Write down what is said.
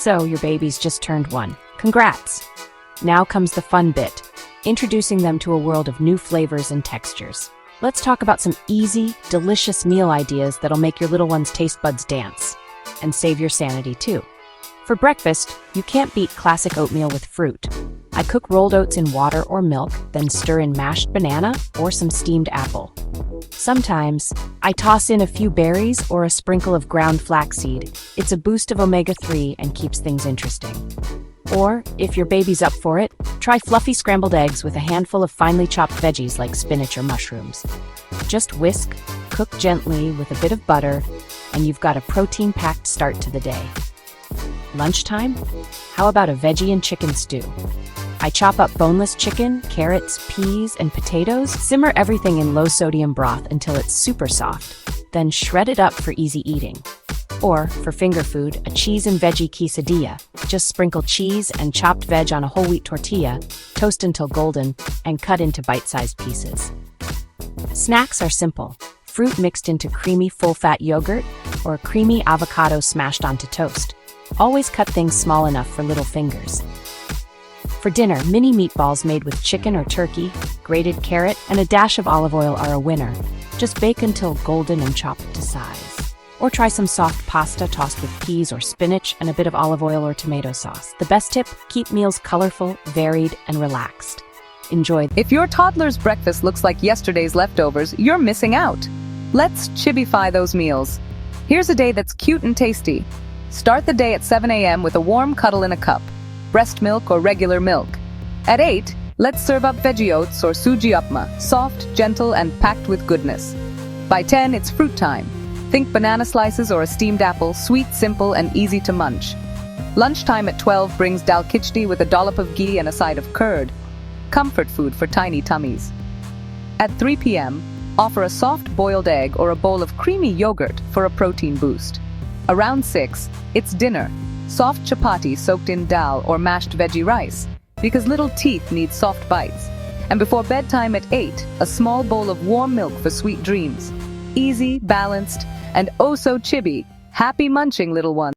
So your baby's just turned 1. Congrats! Now comes the fun bit, introducing them to a world of new flavors and textures. Let's talk about some easy, delicious meal ideas that'll make your little one's taste buds dance. And save your sanity too. For breakfast, you can't beat classic oatmeal with fruit. I cook rolled oats in water or milk, then stir in mashed banana or some steamed apple. Sometimes, I toss in a few berries or a sprinkle of ground flaxseed. It's a boost of omega-3 and keeps things interesting. Or, if your baby's up for it, try fluffy scrambled eggs with a handful of finely chopped veggies like spinach or mushrooms. Just whisk, cook gently with a bit of butter, and you've got a protein-packed start to the day. Lunchtime? How about a veggie and chicken stew? I chop up boneless chicken, carrots, peas, and potatoes, simmer everything in low-sodium broth until it's super soft, then shred it up for easy eating. Or, for finger food, a cheese and veggie quesadilla. Just sprinkle cheese and chopped veg on a whole wheat tortilla, toast until golden, and cut into bite-sized pieces. Snacks are simple. Fruit mixed into creamy full-fat yogurt, or a creamy avocado smashed onto toast. Always cut things small enough for little fingers. For dinner, mini meatballs made with chicken or turkey, grated carrot, and a dash of olive oil are a winner. Just bake until golden and chopped to size. Or try some soft pasta tossed with peas or spinach and a bit of olive oil or tomato sauce. The best tip, keep meals colorful, varied, and relaxed. Enjoy. If your toddler's breakfast looks like yesterday's leftovers, you're missing out. Let's chibify those meals. Here's a day that's cute and tasty. Start the day at 7 a.m. with a warm cuddle in a cup, breast milk or regular milk. At 8, let's serve up veggie oats or suji upma, soft, gentle, and packed with goodness. By 10, it's fruit time. Think banana slices or a steamed apple, sweet, simple, and easy to munch. Lunchtime at 12 brings dal khichdi with a dollop of ghee and a side of curd. Comfort food for tiny tummies. At 3 p.m., offer a soft boiled egg or a bowl of creamy yogurt for a protein boost. Around 6, it's dinner. Soft chapati soaked in dal or mashed veggie rice, because little teeth need soft bites. And before bedtime at 8, a small bowl of warm milk for sweet dreams. Easy, balanced, and oh so chibi. Happy munching, little one.